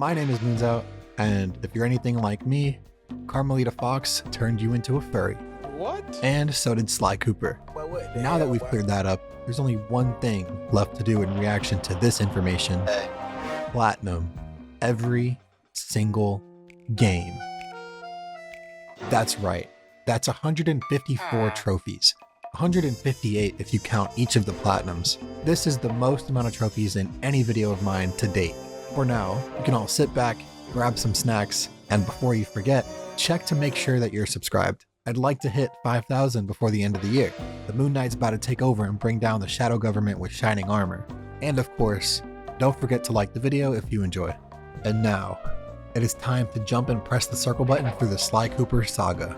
My name is Moonsout, and if you're anything like me, Carmelita Fox turned you into a furry. What? And so did Sly Cooper. Now that we've cleared that up, there's only one thing left to do in reaction to this information. Platinum every single game. That's right. That's 154 trophies. 158 if you count each of the platinums. This is the most amount of trophies in any video of mine to date. For now, you can all sit back, grab some snacks, and before you forget, check to make sure that you're subscribed. I'd like to hit 5,000 before the end of the year. The Moon Knight's about to take over and bring down the Shadow Government with shining armor. And of course, don't forget to like the video if you enjoy. And now, it is time to jump and press the circle button through the Sly Cooper saga.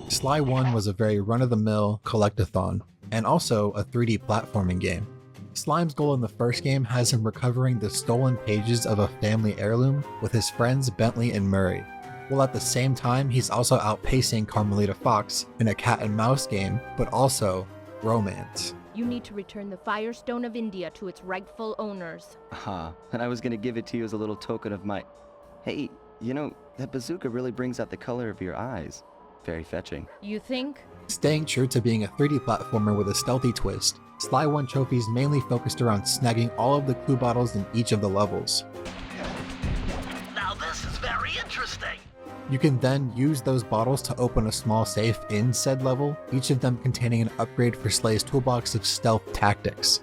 Sly 1 was a very run-of-the-mill collectathon, and also a 3D platforming game. Slime's goal in the first game has him recovering the stolen pages of a family heirloom with his friends Bentley and Murray, while at the same time he's also outpacing Carmelita Fox in a cat and mouse game, but also romance. You need to return the Firestone of India to its rightful owners. And I was gonna give it to you as a little token of my... Hey, you know, that bazooka really brings out the color of your eyes. Very fetching. You think? Staying true to being a 3D platformer with a stealthy twist, Sly 1 trophies mainly focused around snagging all of the clue bottles in each of the levels. Now this is very interesting. You can then use those bottles to open a small safe in said level, each of them containing an upgrade for Slay's toolbox of stealth tactics.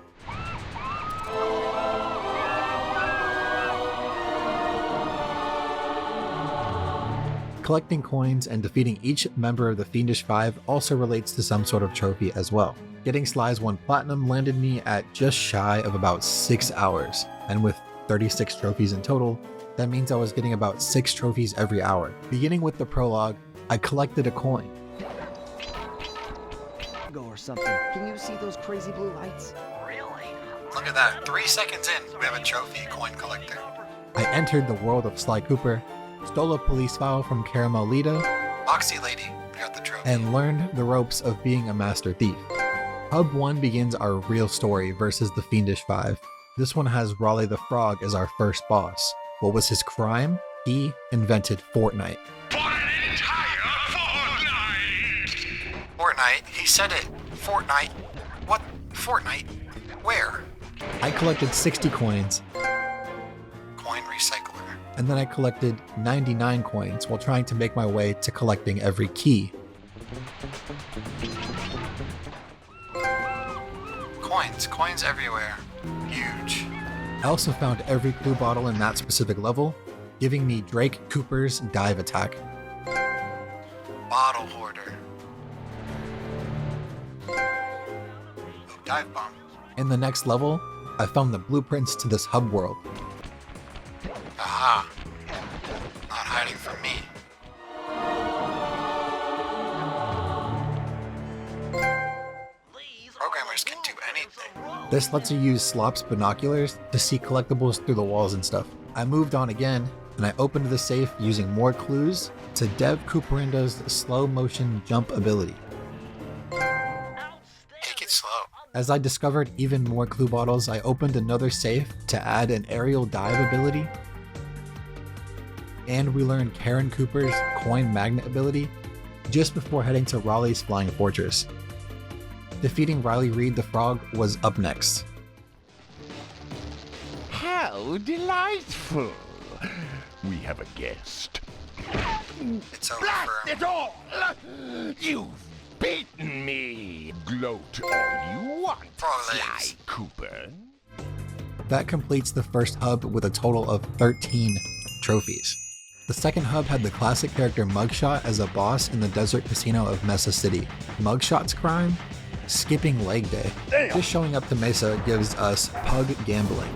Collecting coins and defeating each member of the Fiendish Five also relates to some sort of trophy as well. Getting Sly's 1 Platinum landed me at just shy of about 6 hours, and with 36 trophies in total, that means I was getting about 6 trophies every hour. Beginning with the prologue, I collected a coin. Or something. Can you see those crazy blue lights? Really? Look at that, 3 seconds in, we have a trophy coin collector. I entered the world of Sly Cooper, stole a police file from Caramelita, Foxy Lady, got the trophy, and learned the ropes of being a master thief. Hub 1 begins our real story versus the Fiendish Five. This one has Raleigh the Frog as our first boss. What was his crime? He invented Fortnite. For an entire fortnight! Fortnite? He said it. Fortnite? What? Fortnite? Where? I collected 60 coins. Coin recycler. And then I collected 99 coins while trying to make my way to collecting every key. Coins everywhere. Huge. I also found every clue bottle in that specific level, giving me Drake Cooper's dive attack. Bottle hoarder. Dive bomb. In the next level, I found the blueprints to this hub world. Aha! Not hiding from me. Programmers can do anything. This lets you use Slop's binoculars to see collectibles through the walls and stuff. I moved on again, and I opened the safe using more clues to Dev Cooperando's slow motion jump ability. Take it slow. As I discovered even more clue bottles, I opened another safe to add an aerial dive ability. And we learned Karen Cooper's coin magnet ability just before heading to Raleigh's Flying Fortress. Defeating Riley Reed the Frog was up next. How delightful! We have a guest. It's over Blast for it all! You've beaten me! Gloat all you want, Sly Cooper. That completes the first hub with a total of 13 trophies. The second hub had the classic character Mugshot as a boss in the desert casino of Mesa City. Mugshot's crime? Skipping leg day. Just showing up to Mesa gives us pug gambling.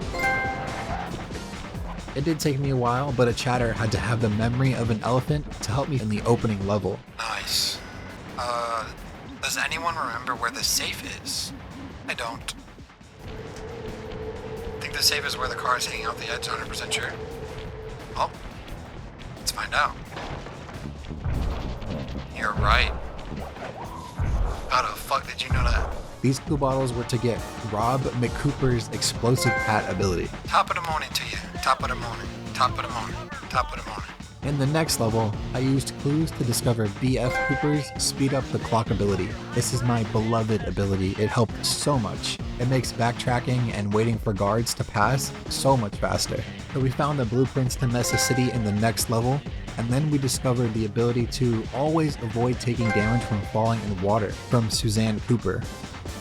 It did take me a while, but a chatter had to have the memory of an elephant to help me in the opening level. Nice. Does anyone remember where the safe is? I don't. I think the safe is where the car is hanging out the edge, 100% sure. Well, let's find out. You're right. How the fuck did you know that? These clue bottles were to get Rob McCooper's explosive hat ability. Top of the morning to you. Top of the morning. Top of the morning. Top of the morning. In the next level, I used clues to discover BF Cooper's speed up the clock ability. This is my beloved ability. It helped so much. It makes backtracking and waiting for guards to pass so much faster. So we found the blueprints to Mesa City in the next level, and then we discovered the ability to always avoid taking damage from falling in water from Suzanne Cooper.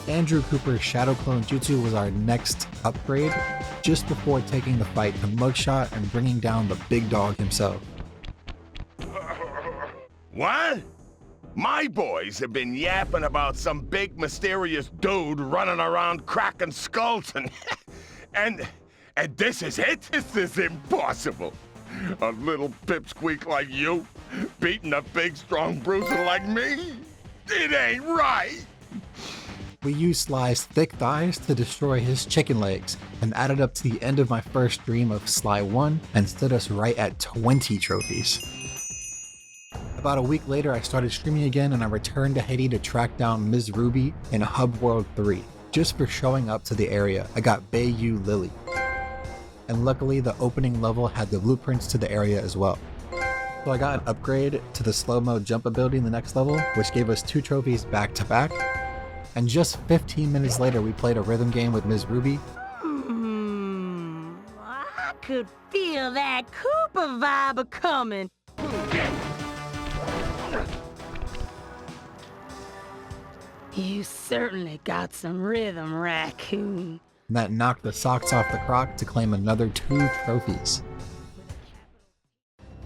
Andrew Cooper's Shadow Clone Jutsu was our next upgrade, just before taking the fight to Mugshot and bringing down the big dog himself. What? My boys have been yapping about some big mysterious dude running around cracking skulls and this is it? This is impossible. A little pipsqueak like you beating a big strong bruiser like me? It ain't right. We used Sly's thick thighs to destroy his chicken legs and added up to the end of my first stream of Sly 1 and stood us right at 20 trophies. About a week later, I started streaming again and I returned to Haiti to track down Ms. Ruby in Hub World 3. Just for showing up to the area, I got Bayou Lily. And luckily, the opening level had the blueprints to the area as well. So I got an upgrade to the slow-mo jump ability in the next level, which gave us 2 trophies back to back. And just 15 minutes later, we played a rhythm game with Ms. Ruby. I could feel that Cooper vibe a-coming. You certainly got some rhythm, raccoon. And that knocked the socks off the croc to claim another 2 trophies.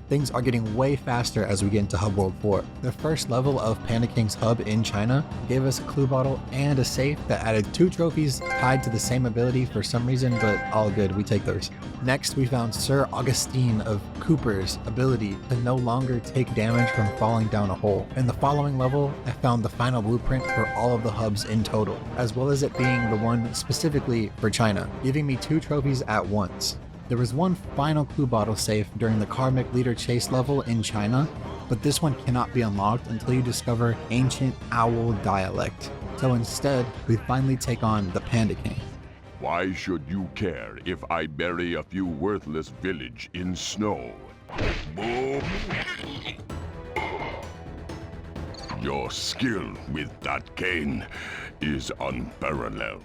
Things are getting way faster as we get into Hub World 4. The first level of Panda King's hub in China gave us a clue bottle and a safe that added 2 trophies tied to the same ability for some reason, but all good, we take those. Next, we found Sir Augustine of Cooper's ability to no longer take damage from falling down a hole. In the following level, I found the final blueprint for all of the hubs in total, as well as it being the one specifically for China, giving me 2 trophies at once. There was one final clue bottle safe during the Karmic Leader Chase level in China, but this one cannot be unlocked until you discover Ancient Owl Dialect. So instead, we finally take on the Panda King. Why should you care if I bury a few worthless village in snow? Boom. Your skill with that cane is unparalleled.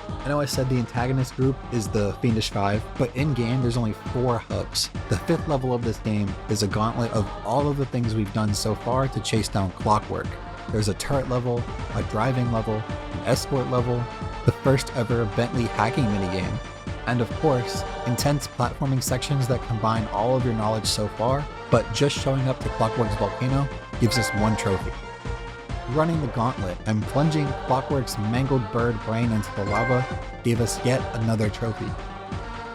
I know I said the antagonist group is the Fiendish Five, but in-game there's only 4 hubs. The 5th level of this game is a gauntlet of all of the things we've done so far to chase down Clockwork. There's a turret level, a driving level, an escort level, the first ever Bentley hacking minigame, and of course, intense platforming sections that combine all of your knowledge so far, but just showing up to Clockwork's volcano gives us 1 trophy. Running the gauntlet and plunging Clockwork's mangled bird brain into the lava gave us yet another trophy.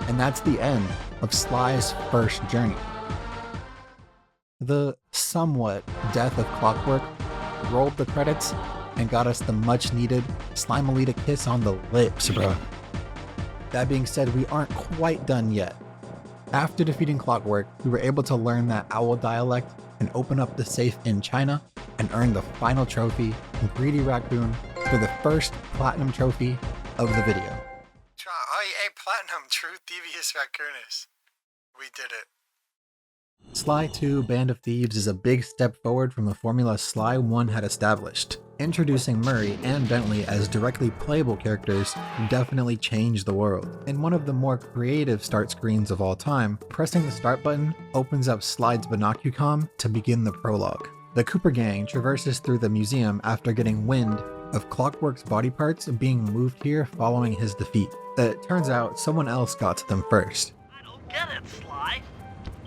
And that's the end of Sly's first journey. The somewhat death of Clockwork rolled the credits and got us the much needed Slimalita kiss on the lips, bruh. That being said, we aren't quite done yet. After defeating Clockwork, we were able to learn that owl dialect and open up the safe in China and earn the final trophy, Greedy Raccoon, for the first platinum trophy of the video. Hey, platinum, true devious raccoonus. We did it. Sly 2 Band of Thieves is a big step forward from the formula Sly 1 had established. Introducing Murray and Bentley as directly playable characters definitely changed the world. In one of the more creative start screens of all time, pressing the start button opens up Slide's Binocucom to begin the prologue. The Cooper gang traverses through the museum after getting wind of Clockwork's body parts being moved here following his defeat. It turns out someone else got to them first. I don't get it, Sly.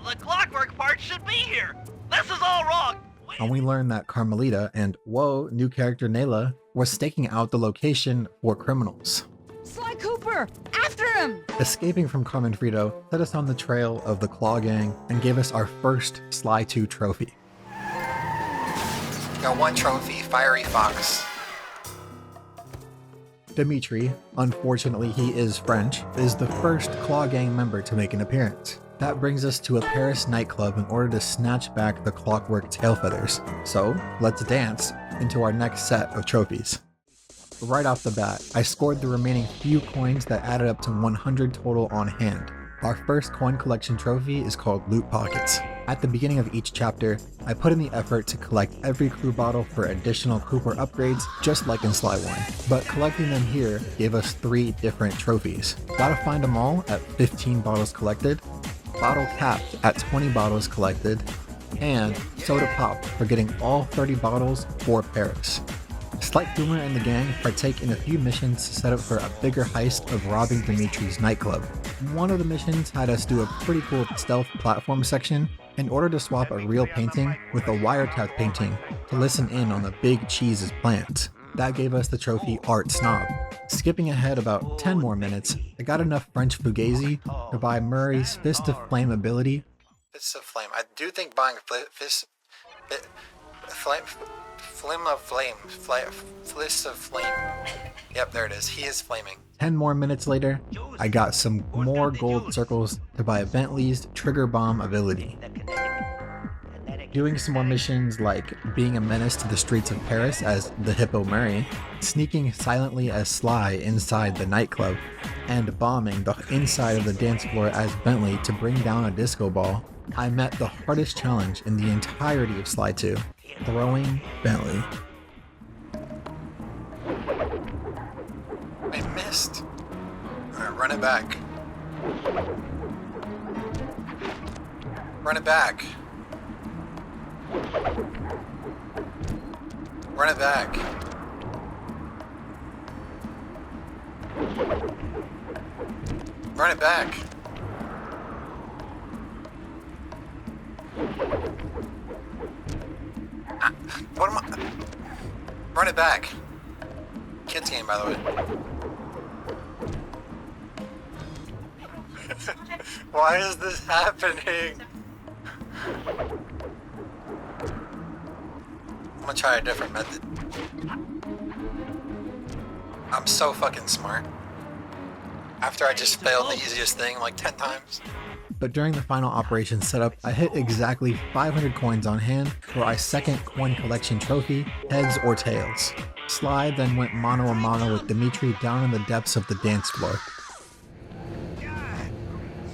The Clockwork part should be here. This is all wrong. And we learn that Carmelita and, whoa, new character Nayla was staking out the location for criminals. Sly Cooper! After him! Escaping from Carmen Frito set us on the trail of the Claw Gang and gave us our first Sly 2 trophy. Got 1 trophy, Fiery Fox. Dimitri, unfortunately he is French, is the first Claw Gang member to make an appearance. That brings us to a Paris nightclub in order to snatch back the Clockwork tail feathers. So, let's dance into our next set of trophies. Right off the bat, I scored the remaining few coins that added up to 100 total on hand. Our first coin collection trophy is called Loot Pockets. At the beginning of each chapter, I put in the effort to collect every crew bottle for additional Cooper upgrades, just like in Sly 1. But collecting them here gave us 3 different trophies. Gotta find them all at 15 bottles collected, bottle capped at 20 bottles collected, and soda pop for getting all 30 bottles for Paris. Sly Cooper and the gang partake in a few missions set up for a bigger heist of robbing Dimitri's nightclub. One of the missions had us do a pretty cool stealth platform section in order to swap a real painting with a wiretap painting to listen in on the Big Cheese's plans. That gave us the trophy Art Snob. Skipping ahead about 10 more minutes, I got enough French Fugazi to buy Murray's Fist of Flame ability. Fist of Flame. I do think buying Fist of Flame. Yep, there it is. He is flaming. 10 more minutes later, I got some more gold circles to buy Bentley's Trigger Bomb ability. Doing some more missions like being a menace to the streets of Paris as the Hippo Murray, sneaking silently as Sly inside the nightclub, and bombing the inside of the dance floor as Bentley to bring down a disco ball, I met the hardest challenge in the entirety of Sly 2, throwing Bentley. I missed. Alright, run it back. Run it back. Run it back. Run it back. What am I? Run it back. Kids game, by the way. Why is this happening? I'm gonna try a different method. I'm so fucking smart. After I just failed the easiest thing like 10 times. But during the final operation setup, I hit exactly 500 coins on hand for our second coin collection trophy, Heads or Tails. Sly then went mano a mano with Dimitri down in the depths of the dance floor.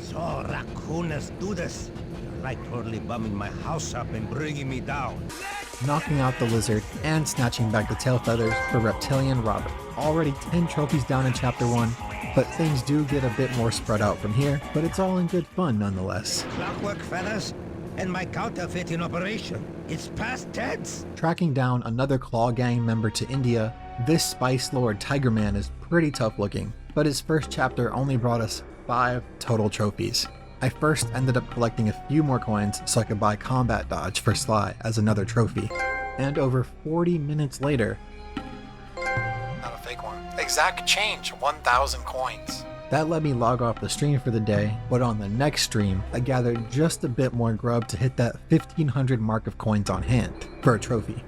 So raccooners do this. You're like totally bumming my house up and bringing me down. Knocking out the lizard and snatching back the tail feathers for Reptilian Robert. Already 10 trophies down in chapter 1, but things do get a bit more spread out from here, but it's all in good fun nonetheless. Clockwork fellas, and my counterfeit in operation. It's past tense. Tracking down another Claw Gang member to India, this Spice Lord Tiger Man is pretty tough looking, but his first chapter only brought us 5 total trophies. I first ended up collecting a few more coins so I could buy Combat Dodge for Sly as another trophy. And over 40 minutes later, Not a fake one. Exact change, 1,000 coins. that let me log off the stream for the day, but on the next stream, I gathered just a bit more grub to hit that 1,500 mark of coins on hand for a trophy.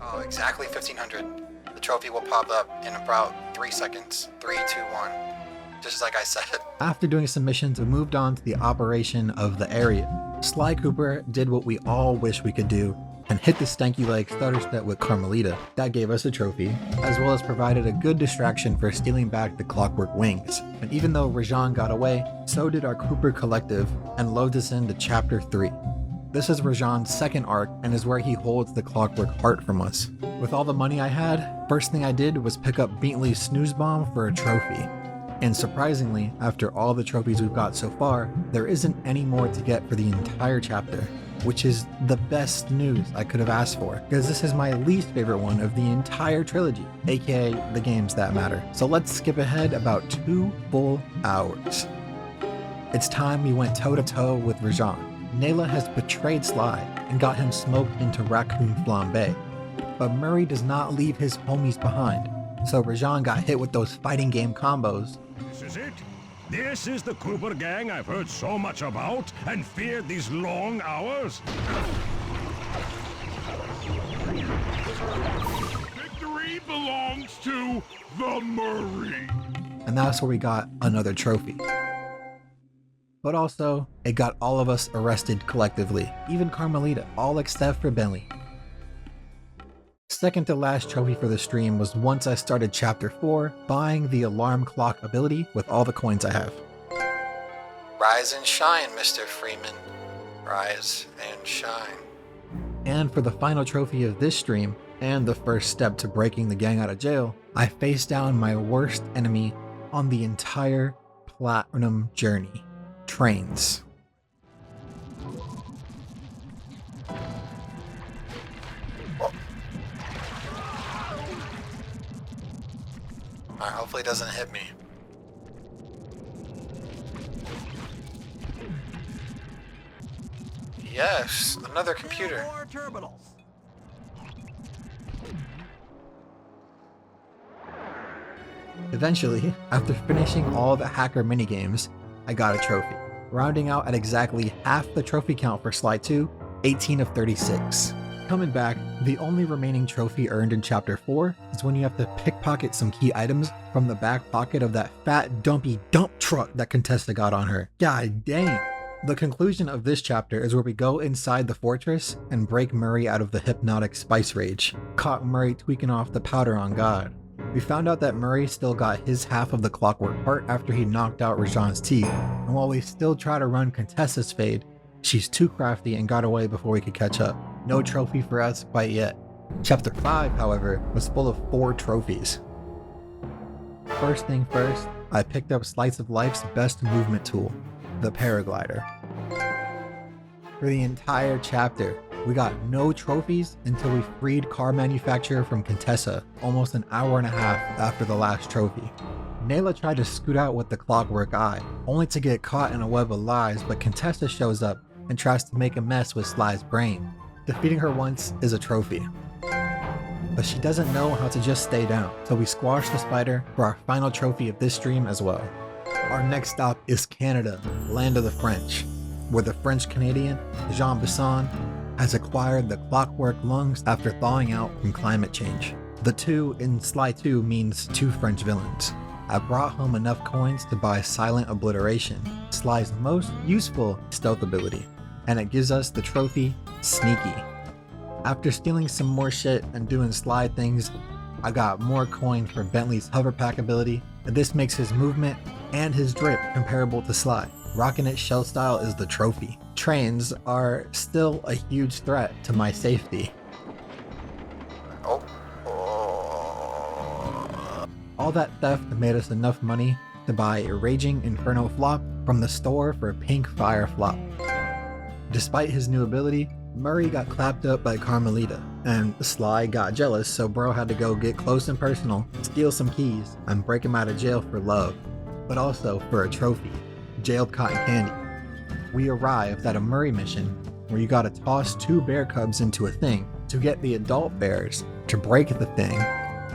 Oh, exactly 1,500. The trophy will pop up in about 3 seconds. 3, 2, 1. Just like I said. After doing some missions, we moved on to the operation of the area. Sly Cooper did what we all wish we could do and hit the stanky leg stutter step with Carmelita. That gave us a trophy, as well as provided a good distraction for stealing back the Clockwork Wings. And even though Rajan got away, so did our Cooper Collective and loads us into Chapter 3. This is Rajan's second arc and is where he holds the Clockwork Heart from us. With all the money I had, first thing I did was pick up Bentley's Snooze Bomb for a trophy. And surprisingly, after all the trophies we've got so far, there isn't any more to get for the entire chapter, which is the best news I could have asked for, because this is my least favorite one of the entire trilogy, aka the games that matter. So let's skip ahead about 2 full hours. It's time we went toe to toe with Rajan. Nayla has betrayed Sly and got him smoked into raccoon flambe. But Murray does not leave his homies behind, so Rajan got hit with those fighting game combos. This is it. This is the Cooper gang I've heard so much about and feared these long hours. Victory belongs to the Murray. And that's where we got another trophy. But also, it got all of us arrested collectively, even Carmelita, all except for Bentley. second to last trophy for the stream was once I started chapter 4, buying the alarm clock ability with all the coins I have. Rise and shine, Mr. Freeman. Rise and shine. And for the final trophy of this stream, and the first step to breaking the gang out of jail, I faced down my worst enemy on the entire platinum journey: trains. Alright, hopefully it doesn't hit me. Yes, another computer. More terminals. Eventually, after finishing all the hacker minigames, I got a trophy, rounding out at exactly half the trophy count for Sly 2, 18 of 36. Coming back, the only remaining trophy earned in Chapter 4 is when you have to pickpocket some key items from the back pocket of that fat dumpy dump truck that Contessa got on her. God dang! The conclusion of this chapter is where we go inside the fortress and break Murray out of the hypnotic spice rage, caught Murray tweaking off the powder on God. We found out that Murray still got his half of the clockwork part after he knocked out Rajan's teeth, and while we still try to run Contessa's fade, she's too crafty and got away before we could catch up. No trophy for us quite yet. Chapter 5, however, was full of 4 trophies. First thing first, I picked up Slice of Life's best movement tool, the paraglider. For the entire chapter, we got no trophies until we freed car manufacturer from Contessa almost an hour and a half after the last trophy. Nayla tried to scoot out with the clockwork eye, only to get caught in a web of lies, but Contessa shows up and tries to make a mess with Sly's brain. Defeating her once is a trophy. But she doesn't know how to just stay down, so we squash the spider for our final trophy of this stream as well. Our next stop is Canada, land of the French, where the French-Canadian Jean Bisson has acquired the clockwork lungs after thawing out from climate change. The 2 in Sly 2 means 2 French villains. I brought home enough coins to buy Silent Obliteration, Sly's most useful stealth ability, and it gives us the trophy Sneaky. After stealing some more shit and doing Sly things, I got more coin for Bentley's hover pack ability, and this makes his movement and his drip comparable to Sly. Rocking it shell style is the trophy. Trains are still a huge threat to my safety. Oh. All that theft made us enough money to buy a Raging Inferno flop from the store for a pink fire flop. Despite his new ability, Murray got clapped up by Carmelita, and Sly got jealous, so bro had to go get close and personal, steal some keys, and break him out of jail for love, but also for a trophy, jailed cotton candy. We arrived at a Murray mission where you gotta toss 2 bear cubs into a thing to get the adult bears to break the thing,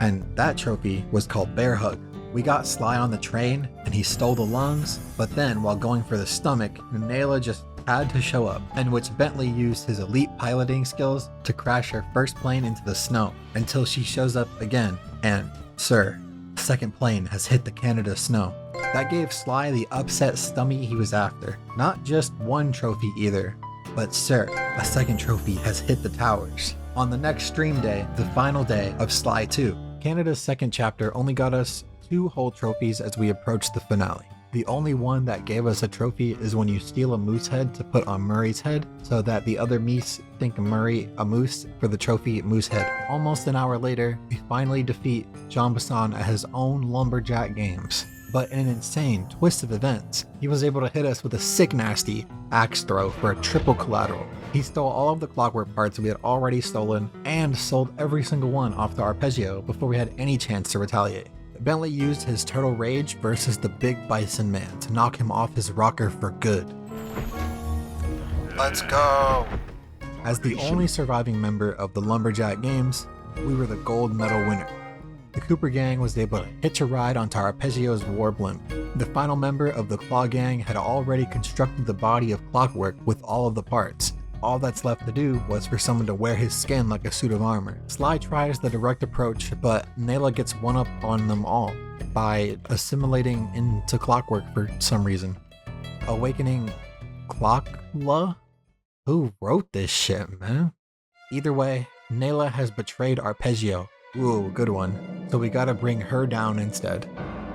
and that trophy was called Bear Hug. We got Sly on the train, and he stole the lungs, but then while going for the stomach, Nayla just had to show up, in which Bentley used his elite piloting skills to crash her first plane into the snow until she shows up again, and, sir, the second plane has hit the Canada snow. That gave Sly the upset stomach he was after. Not just 1 trophy either, but sir, a second trophy has hit the towers. On the next stream day, the final day of Sly 2, Canada's second chapter only got us 2 whole trophies as we approached the finale. The only one that gave us a trophy is when you steal a moose head to put on Murray's head, so that the other Meese think Murray a moose for the trophy moose head. Almost an hour later, we finally defeat Jean Bisson at his own Lumberjack Games. But in an insane twist of events, he was able to hit us with a sick nasty axe throw for a triple collateral. He stole all of the clockwork parts we had already stolen and sold every single one off the arpeggio before we had any chance to retaliate. Bentley used his Turtle Rage versus the Big Bison Man to knock him off his rocker for good. Let's go! As the only surviving member of the Lumberjack Games, we were the gold medal winner. The Cooper gang was able to hitch a ride onto Arpeggio's war blimp. The final member of the Claw gang had already constructed the body of Clockwork with all of the parts. All that's left to do was for someone to wear his skin like a suit of armor. Sly tries the direct approach, but Nayla gets one up on them all by assimilating into Clockwork for some reason. Awakening Clockla? Who wrote this shit, man? Either way, Nayla has betrayed Arpeggio. Ooh, good one. So we gotta bring her down instead.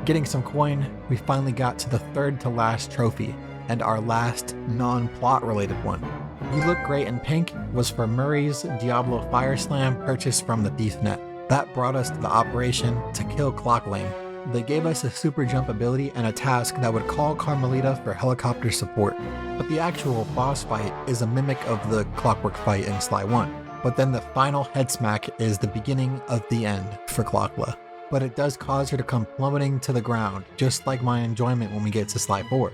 Getting some coin, we finally got to the third to last trophy, and our last non-plot related one. You Look Great in Pink was for Murray's Diablo Fire Slam purchased from the Thief Net. That brought us to the operation to kill Clocklane. They gave us a super jump ability and a task that would call Carmelita for helicopter support. But the actual boss fight is a mimic of the Clockwork fight in Sly 1. But then the final head smack is the beginning of the end for Clockla. But it does cause her to come plummeting to the ground, just like my enjoyment when we get to Sly 4.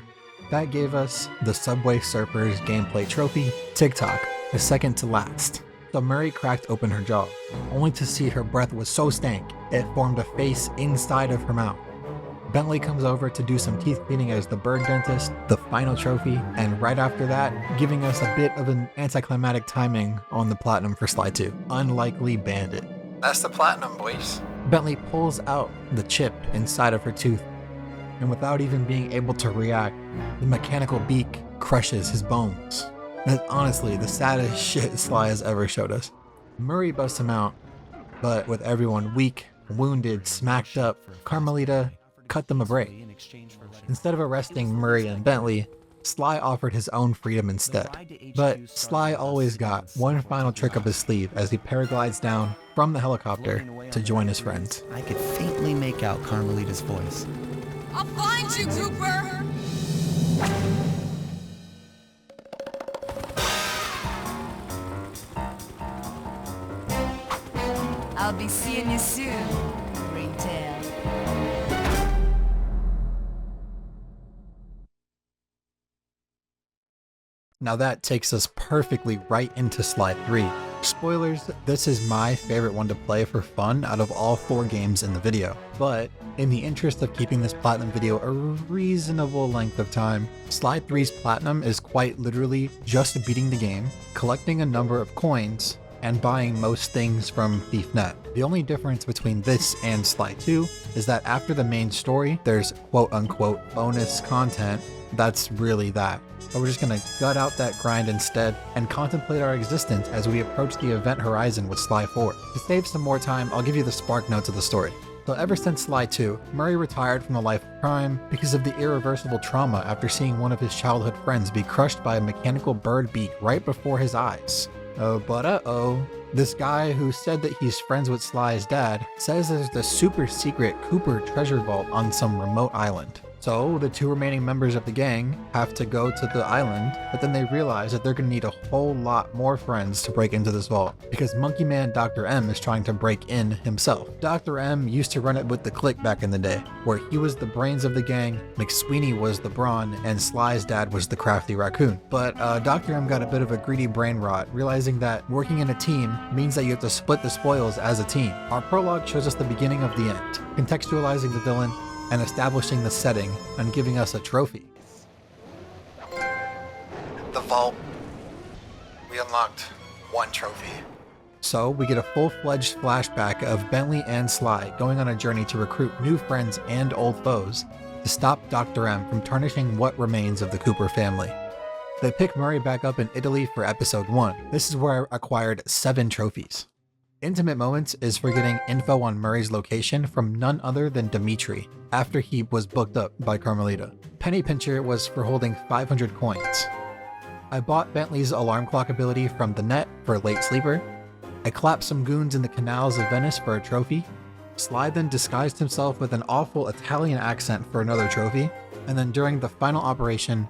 That gave us the Subway Surfers gameplay trophy, TikTok, the second to last. So Murray cracked open her jaw, only to see her breath was so stank, it formed a face inside of her mouth. Bentley comes over to do some teeth cleaning as the bird dentist, the final trophy, and right after that, giving us a bit of an anticlimactic timing on the platinum for Sly 2. Unlikely Bandit. That's the platinum, boys. Bentley pulls out the chip inside of her tooth, and without even being able to react, the mechanical beak crushes his bones. That's honestly the saddest shit Sly has ever showed us. Murray busts him out, but with everyone weak, wounded, smacked up, Carmelita cut them a break. Instead of arresting Murray and Bentley, Sly offered his own freedom instead. But Sly always got one final trick up his sleeve as he paraglides down from the helicopter to join his friends. I could faintly make out Carmelita's voice. I'll find you, Cooper! I'll be seeing you soon, Ringtail. Now that takes us perfectly right into Sly 3. Spoilers, this is my favorite one to play for fun out of all 4 games in the video. But in the interest of keeping this platinum video a reasonable length of time, Sly 3's platinum is quite literally just beating the game, collecting a number of coins, and buying most things from Thief Net. The only difference between this and Sly 2 is that after the main story, there's quote-unquote bonus content that's really that. But we're just gonna gut out that grind instead and contemplate our existence as we approach the event horizon with Sly 4. To save some more time, I'll give you the spark notes of the story. So ever since Sly 2, Murray retired from the life of crime because of the irreversible trauma after seeing one of his childhood friends be crushed by a mechanical bird beak right before his eyes. But this guy who said that he's friends with Sly's dad says there's the super secret Cooper treasure vault on some remote island. So the 2 remaining members of the gang have to go to the island, but then they realize that they're going to need a whole lot more friends to break into this vault, because Monkey Man Dr. M is trying to break in himself. Dr. M used to run it with the Clique back in the day, where he was the brains of the gang, McSweeney was the brawn, and Sly's dad was the crafty raccoon. But Dr. M got a bit of a greedy brain rot, realizing that working in a team means that you have to split the spoils as a team. Our prologue shows us the beginning of the end, contextualizing the villain, and establishing the setting and giving us a trophy. The vault. We unlocked 1 trophy. So we get a full-fledged flashback of Bentley and Sly going on a journey to recruit new friends and old foes to stop Dr. M from tarnishing what remains of the Cooper family. They pick Murray back up in Italy for episode 1. This is where I acquired 7 trophies. Intimate Moments is for getting info on Murray's location from none other than Dimitri, after he was booked up by Carmelita. Penny Pincher was for holding 500 coins. I bought Bentley's alarm clock ability from the net for Late Sleeper. I clapped some goons in the canals of Venice for a trophy. Sly then disguised himself with an awful Italian accent for another trophy. And then during the final operation,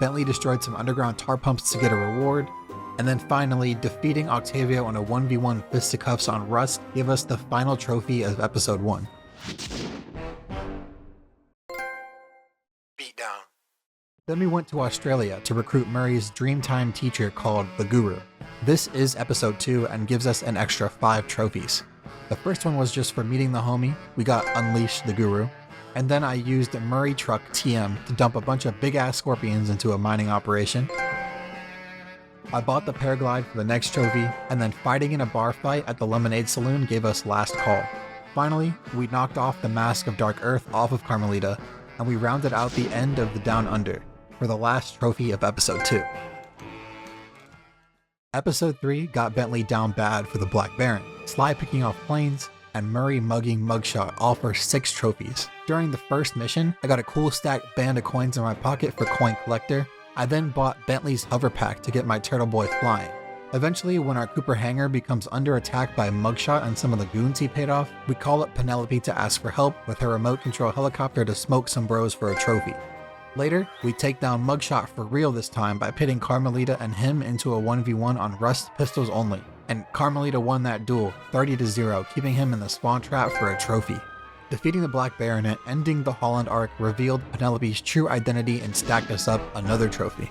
Bentley destroyed some underground tar pumps to get a reward. And then finally, defeating Octavio on a 1v1 fisticuffs on Rust gave us the final trophy of episode 1. Beat down. Then we went to Australia to recruit Murray's Dreamtime teacher called the Guru. This is episode 2 and gives us an extra 5 trophies. The first one was just for meeting the homie. We got Unleash the Guru. And then I used Murray Truck TM to dump a bunch of big ass scorpions into a mining operation. I bought the paraglide for the next trophy, and then fighting in a bar fight at the Lemonade Saloon gave us Last Call. Finally, we knocked off the Mask of Dark Earth off of Carmelita, and we rounded out the end of the Down Under for the last trophy of episode 2. Episode 3 got Bentley down bad for the Black Baron, Sly picking off planes, and Murray mugging Mugshot, all for 6 trophies. During the first mission, I got a cool stacked band of coins in my pocket for Coin Collector. I then bought Bentley's hover pack to get my Turtle Boy flying. Eventually, when our Cooper hangar becomes under attack by Mugshot and some of the goons he paid off, we call up Penelope to ask for help with her remote control helicopter to smoke some bros for a trophy. Later, we take down Mugshot for real this time by pitting Carmelita and him into a 1v1 on Rust pistols only, and Carmelita won that duel 30-0, keeping him in the spawn trap for a trophy. Defeating the Black Baronet, ending the Holland arc, revealed Penelope's true identity and stacked us up another trophy.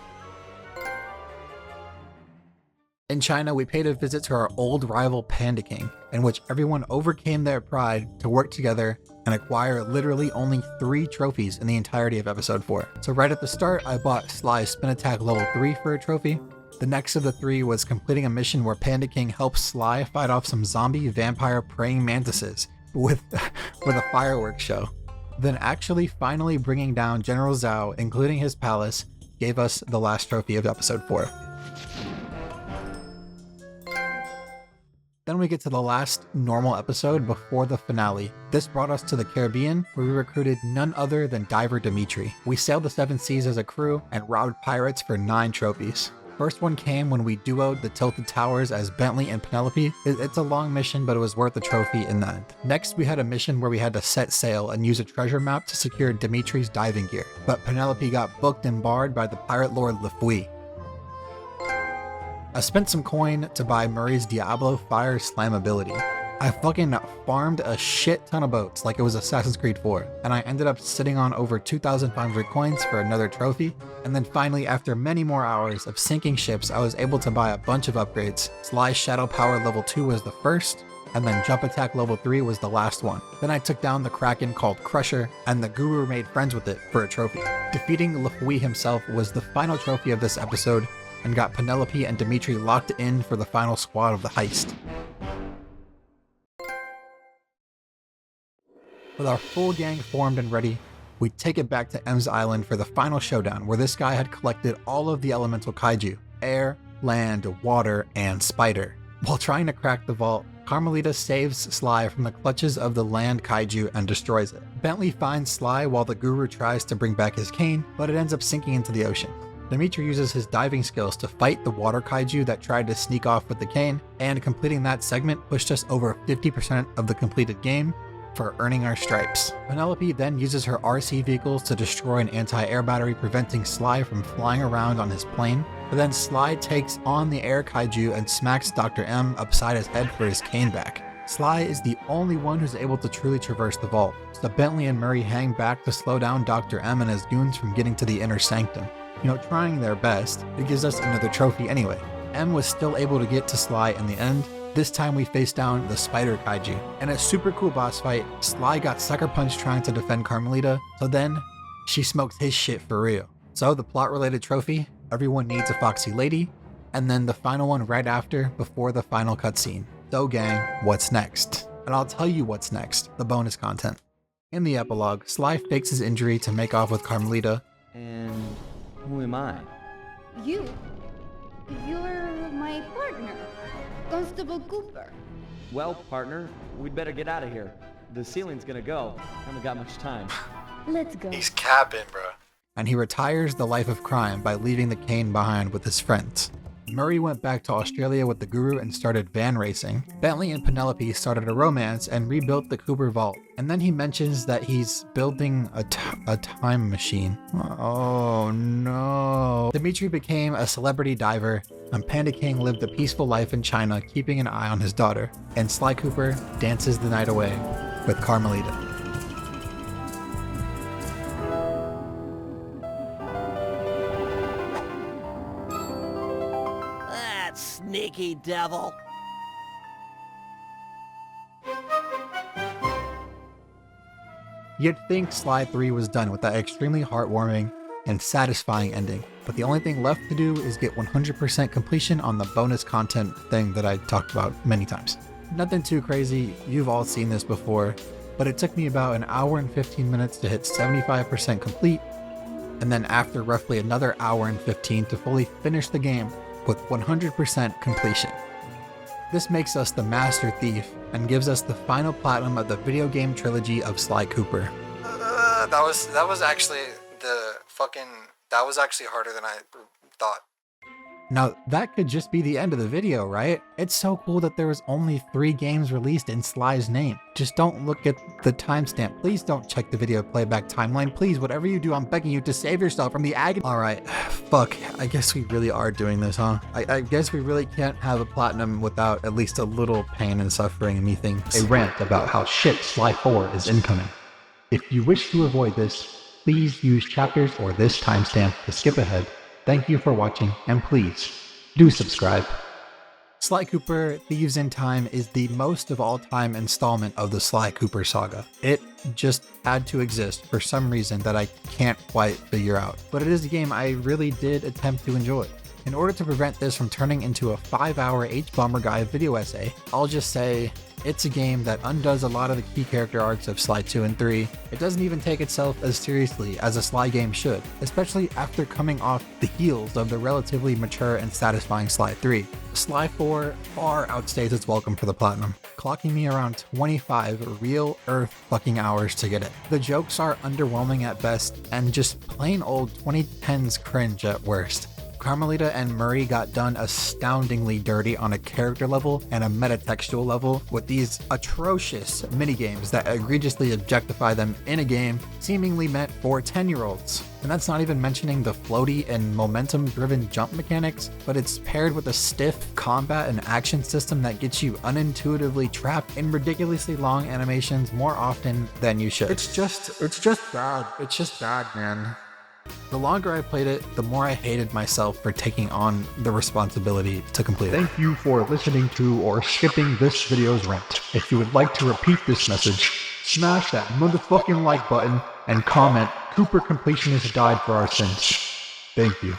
In China, we paid a visit to our old rival Panda King, in which everyone overcame their pride to work together and acquire literally only 3 trophies in the entirety of episode 4. So right at the start, I bought Sly's Spin Attack level 3 for a trophy. The next of the 3 was completing a mission where Panda King helps Sly fight off some zombie vampire praying mantises with a fireworks show. Then actually finally bringing down General Zhao, including his palace, gave us the last trophy of episode 4. Then we get to the last normal episode before the finale. This brought us to the Caribbean, where we recruited none other than Diver Dimitri. We sailed the 7 seas as a crew and robbed pirates for 9 trophies. First one came when we duoed the Tilted Towers as Bentley and Penelope. It's a long mission, but it was worth the trophy in the end. Next, we had a mission where we had to set sail and use a treasure map to secure Dimitri's diving gear, but Penelope got booked and barred by the pirate lord Lefouille. I spent some coin to buy Murray's Diablo Fire Slam ability. I fucking farmed a shit ton of boats like it was Assassin's Creed 4, and I ended up sitting on over 2,500 coins for another trophy. And then finally, after many more hours of sinking ships, I was able to buy a bunch of upgrades. Sly's Shadow Power level 2 was the first, and then Jump Attack level 3 was the last one. Then I took down the Kraken called Crusher, and the Guru made friends with it for a trophy. Defeating Lefouille himself was the final trophy of this episode, and got Penelope and Dimitri locked in for the final squad of the heist. With our full gang formed and ready, we take it back to M's Island for the final showdown, where this guy had collected all of the elemental kaiju: air, land, water, and spider. While trying to crack the vault, Carmelita saves Sly from the clutches of the land kaiju and destroys it. Bentley finds Sly while the Guru tries to bring back his cane, but it ends up sinking into the ocean. Dimitri uses his diving skills to fight the water kaiju that tried to sneak off with the cane, and completing that segment pushed us over 50% of the completed game for earning our stripes. Penelope then uses her RC vehicles to destroy an anti-air battery, preventing Sly from flying around on his plane. But then Sly takes on the air kaiju and smacks Dr. M upside his head for his cane back. Sly is the only one who's able to truly traverse the vault, so Bentley and Murray hang back to slow down Dr. M and his goons from getting to the inner sanctum. Trying their best, it gives us another trophy anyway. M was still able to get to Sly in the end. This time we faced down the Spider Kaiju. In a super cool boss fight, Sly got sucker punched trying to defend Carmelita, so then she smoked his shit for real. So the plot related trophy, everyone needs a Foxy Lady, and then the final one right after, before the final cutscene. So gang, what's next? And I'll tell you what's next, the bonus content. In the epilogue, Sly fakes his injury to make off with Carmelita. And who am I? You're my partner, Constable Cooper. Well, partner, we'd better get out of here. The ceiling's gonna go. Haven't got much time. Let's go. He's capping, bro. And he retires the life of crime by leaving the cane behind with his friends. Murray went back to Australia with the Guru and started van racing. Bentley and Penelope started a romance and rebuilt the Cooper Vault. And then he mentions that he's building a time machine. Oh no. Dimitri became a celebrity diver, and Panda King lived a peaceful life in China, keeping an eye on his daughter. And Sly Cooper dances the night away with Carmelita. Sneaky devil. You'd think Sly 3 was done with that extremely heartwarming and satisfying ending, but the only thing left to do is get 100% completion on the bonus content thing that I talked about many times. Nothing too crazy, you've all seen this before, but it took me about an hour and 15 minutes to hit 75% complete, and then after roughly another hour and 15 to fully finish the game. with 100% completion. This makes us the Master Thief and gives us the final platinum of the video game trilogy of Sly Cooper. That was actually harder than I thought. Now, that could just be the end of the video, right? It's so cool that there was only 3 games released in Sly's name. Just don't look at the timestamp. Please don't check the video playback timeline. Please, whatever you do, I'm begging you to save yourself from the agony. Alright, fuck. I guess we really are doing this, huh? I guess we really can't have a platinum without at least a little pain and suffering and me thinking a rant about how shit Sly 4 is incoming. If you wish to avoid this, please use chapters or this timestamp to skip ahead. Thank you for watching, and please, do subscribe. Sly Cooper Thieves in Time is the most of all time installment of the Sly Cooper saga. It just had to exist for some reason that I can't quite figure out. But it is a game I really did attempt to enjoy. In order to prevent this from turning into a 5-hour H-Bomber Guy video essay, I'll just say, it's a game that undoes a lot of the key character arcs of Sly 2 and 3. It doesn't even take itself as seriously as a Sly game should, especially after coming off the heels of the relatively mature and satisfying Sly 3. Sly 4 far outstays its welcome for the platinum, clocking me around 25 real earth fucking hours to get it. The jokes are underwhelming at best and just plain old 2010s cringe at worst. Carmelita and Murray got done astoundingly dirty on a character level and a metatextual level with these atrocious minigames that egregiously objectify them in a game seemingly meant for 10-year-olds. And that's not even mentioning the floaty and momentum-driven jump mechanics, but it's paired with a stiff combat and action system that gets you unintuitively trapped in ridiculously long animations more often than you should. It's just bad. It's just bad, man. The longer I played it, the more I hated myself for taking on the responsibility to complete it. Thank you for listening to or skipping this video's rant. If you would like to repeat this message, smash that motherfucking like button and comment, Cooper Completionist died for our sins. Thank you.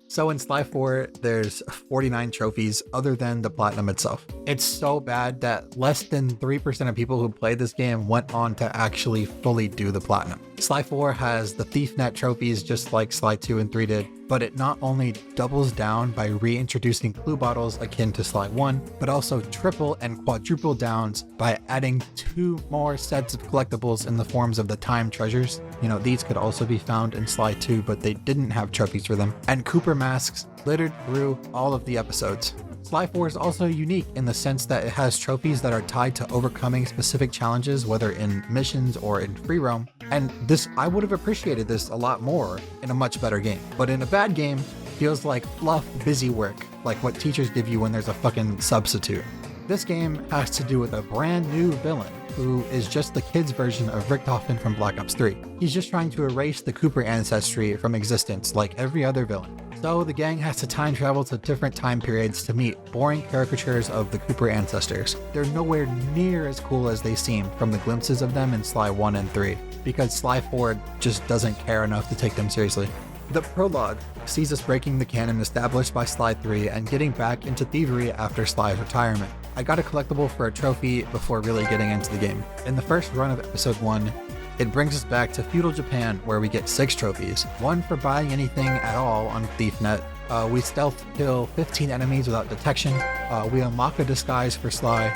So in Sly 4, there's 49 trophies other than the platinum itself. It's so bad that less than 3% of people who played this game went on to actually fully do the platinum. Sly 4 has the Thief Net trophies just like Sly 2 and 3 did, but it not only doubles down by reintroducing clue bottles akin to Sly 1, but also triple and quadruple downs by adding 2 more sets of collectibles in the forms of the time treasures. You know, these could also be found in Sly 2, but they didn't have trophies for them. And Cooper masks littered through all of the episodes. Sly 4 is also unique in the sense that it has trophies that are tied to overcoming specific challenges, whether in missions or in free roam. And I would have appreciated this a lot more in a much better game. But in a bad game, feels like fluff busy work, like what teachers give you when there's a fucking substitute. This game has to do with a brand new villain who is just the kid's version of Richtofen from Black Ops 3. He's just trying to erase the Cooper ancestry from existence like every other villain. So the gang has to time travel to different time periods to meet boring caricatures of the Cooper ancestors. They're nowhere near as cool as they seem from the glimpses of them in Sly 1 and 3, because Sly 4 just doesn't care enough to take them seriously. The prologue sees us breaking the canon established by Sly 3 and getting back into thievery after Sly's retirement. I got a collectible for a trophy before really getting into the game. In the first run of episode 1, it brings us back to feudal Japan where we get 6 trophies. 1 for buying anything at all on ThiefNet. We stealth kill 15 enemies without detection. We unlock a disguise for Sly.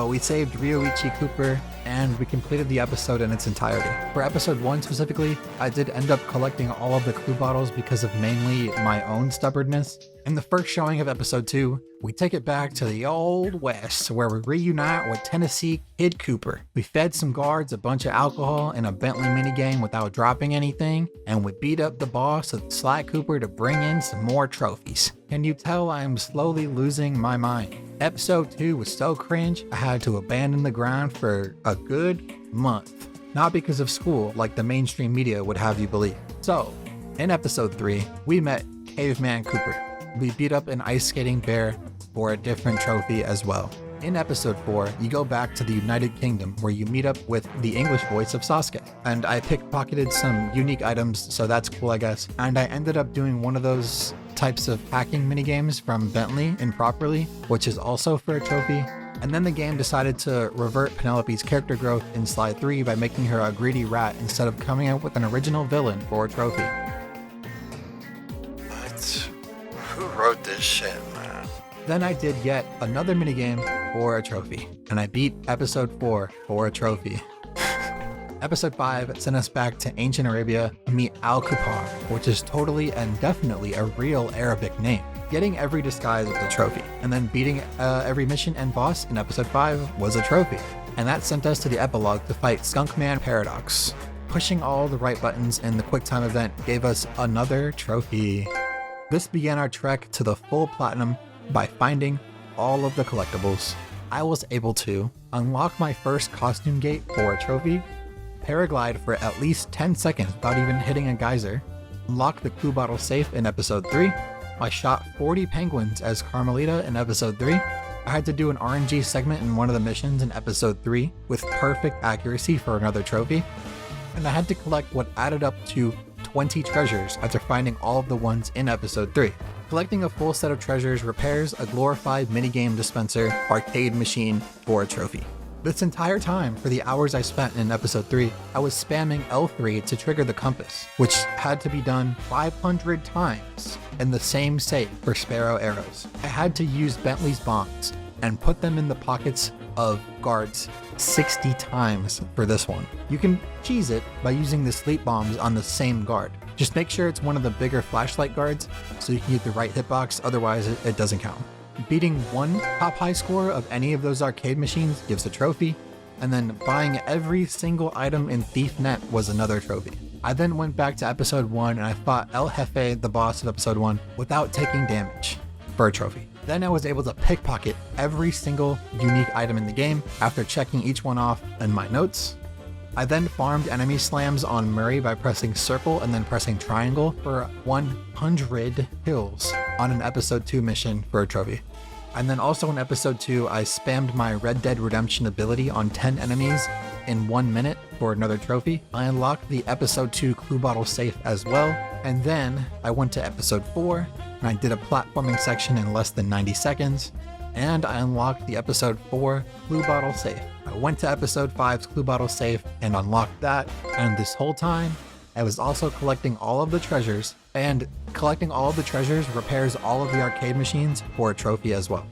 We saved Ryoichi Cooper, and we completed the episode in its entirety. For episode 1 specifically, I did end up collecting all of the clue bottles because of mainly my own stubbornness. In the first showing of episode 2, we take it back to the old west where we reunite with Tennessee Kid Cooper. We fed some guards a bunch of alcohol in a Bentley minigame without dropping anything, and we beat up the boss of Sly Cooper to bring in some more trophies. Can you tell I am slowly losing my mind? Episode 2 was so cringe, I had to abandon the grind for a good month. Not because of school, like the mainstream media would have you believe. So, in episode 3, we met Caveman Cooper. We beat up an ice skating bear for a different trophy as well. In episode 4, you go back to the United Kingdom where you meet up with the English voice of Sasuke. And I pickpocketed some unique items, so that's cool I guess. And I ended up doing one of those types of hacking minigames from Bentley improperly, which is also for a trophy. And then the game decided to revert Penelope's character growth in Sly 3 by making her a greedy rat instead of coming up with an original villain for a trophy. this shit, man. Then I did yet another minigame for a trophy, and I beat episode 4 for a trophy. Episode 5 sent us back to ancient Arabia to meet Al-Kupar, which is totally and definitely a real Arabic name. Getting every disguise was a trophy, and then beating every mission and boss in episode 5 was a trophy. And that sent us to the epilogue to fight Skunkman Paradox. Pushing all the right buttons in the QuickTime event gave us another trophy. This began our trek to the full platinum by finding all of the collectibles. I was able to unlock my first costume gate for a trophy, paraglide for at least 10 seconds without even hitting a geyser, unlock the clue bottle safe in episode 3, I shot 40 penguins as Carmelita in episode 3, I had to do an RNG segment in one of the missions in episode 3 with perfect accuracy for another trophy, and I had to collect what added up to 20 treasures after finding all of the ones in episode 3. Collecting a full set of treasures repairs a glorified minigame dispenser arcade machine for a trophy. This entire time, for the hours I spent in episode 3, I was spamming L3 to trigger the compass, which had to be done 500 times in the same state for Sparrow arrows. I had to use Bentley's bombs and put them in the pockets of guards 60 times for this one. You can cheese it by using the sleep bombs on the same guard. Just make sure it's one of the bigger flashlight guards so you can get the right hitbox, otherwise it doesn't count. Beating one top high score of any of those arcade machines gives a trophy, and then buying every single item in Thief Net was another trophy. I then went back to episode 1 and I fought El Jefe, the boss of episode 1, without taking damage for a trophy. Then I was able to pickpocket every single unique item in the game after checking each one off in my notes. I then farmed enemy slams on Murray by pressing circle and then pressing triangle for 100 kills on an episode 2 mission for a trophy. And then also in episode 2, I spammed my Red Dead Redemption ability on 10 enemies in 1 minute for another trophy. I unlocked the episode 2 clue bottle safe as well. And then I went to episode 4 and I did a platforming section in less than 90 seconds. And I unlocked the episode 4 clue bottle safe. I went to episode 5's clue bottle safe and unlocked that. And this whole time, I was also collecting all of the treasures, and collecting all of the treasures repairs all of the arcade machines for a trophy as well.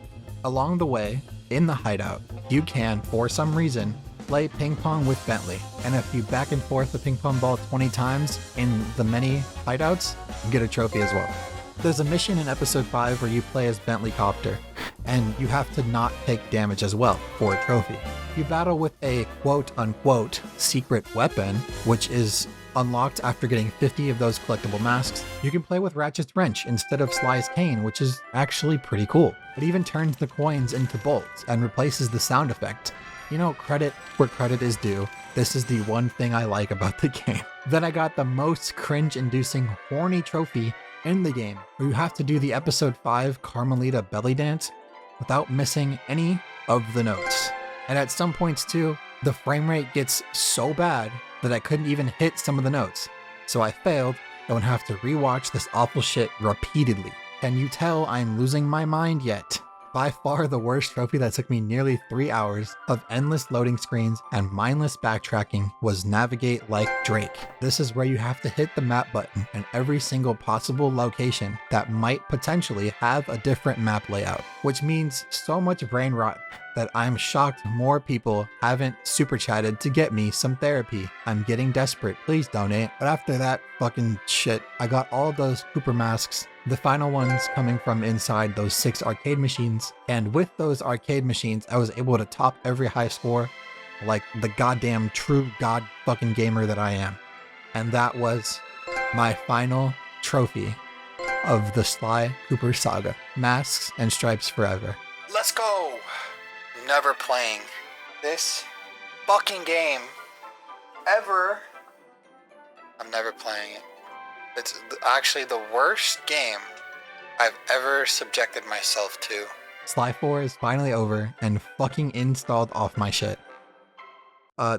Along the way, in the hideout, you can, for some reason, play ping pong with Bentley, and if you back and forth the ping pong ball 20 times in the many hideouts, you get a trophy as well. There's a mission in episode 5 where you play as Bentley Copter, and you have to not take damage as well for a trophy. You battle with a quote-unquote secret weapon, which is unlocked after getting 50 of those collectible masks. You can play with Ratchet's wrench instead of Sly's cane, which is actually pretty cool. It even turns the coins into bolts and replaces the sound effect. You know, credit where credit is due. This is the one thing I like about the game. Then I got the most cringe-inducing horny trophy in the game, where you have to do the episode 5 Carmelita belly dance without missing any of the notes. And at some points too, the frame rate gets so bad that I couldn't even hit some of the notes. So I failed and would have to rewatch this awful shit repeatedly. Can you tell I'm losing my mind yet? By far the worst trophy that took me nearly 3 hours of endless loading screens and mindless backtracking was Navigate Like Drake. This is where you have to hit the map button in every single possible location that might potentially have a different map layout, which means so much brain rot that I'm shocked more people haven't super chatted to get me some therapy. I'm getting desperate, please donate. But after that fucking shit, I got all of those Cooper masks, the final ones coming from inside those 6 arcade machines. And with those arcade machines, I was able to top every high score like the goddamn true god fucking gamer that I am. And that was my final trophy of the Sly Cooper saga. Masks and Stripes forever. Let's go! Never playing this fucking game ever. I'm never playing it. It's actually the worst game I've ever subjected myself to. Sly 4 is finally over and fucking installed off my shit.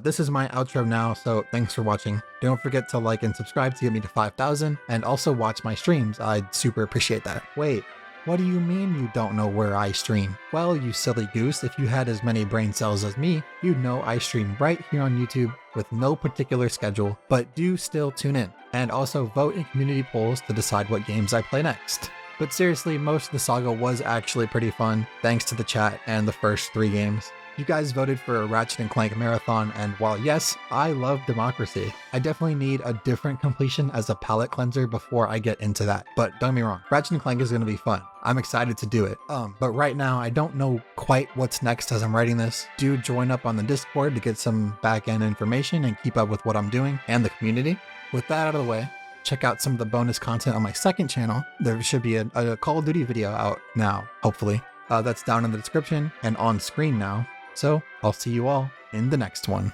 This is my outro now, so thanks for watching. Don't forget to like and subscribe to get me to 5,000, and also watch my streams. I'd super appreciate that. Wait, what do you mean you don't know where I stream? Well, you silly goose, if you had as many brain cells as me, you'd know I stream right here on YouTube with no particular schedule, but do still tune in. And also vote in community polls to decide what games I play next. But seriously, most of the saga was actually pretty fun, thanks to the chat and the first 3 games. You guys voted for a Ratchet & Clank marathon, and while yes, I love democracy, I definitely need a different completion as a palate cleanser before I get into that. But don't get me wrong, Ratchet & Clank is going to be fun. I'm excited to do it. But right now, I don't know quite what's next as I'm writing this. Do join up on the Discord to get some back-end information and keep up with what I'm doing and the community. With that out of the way, check out some of the bonus content on my second channel. There should be a Call of Duty video out now, hopefully. That's down in the description and on screen now. So I'll see you all in the next one.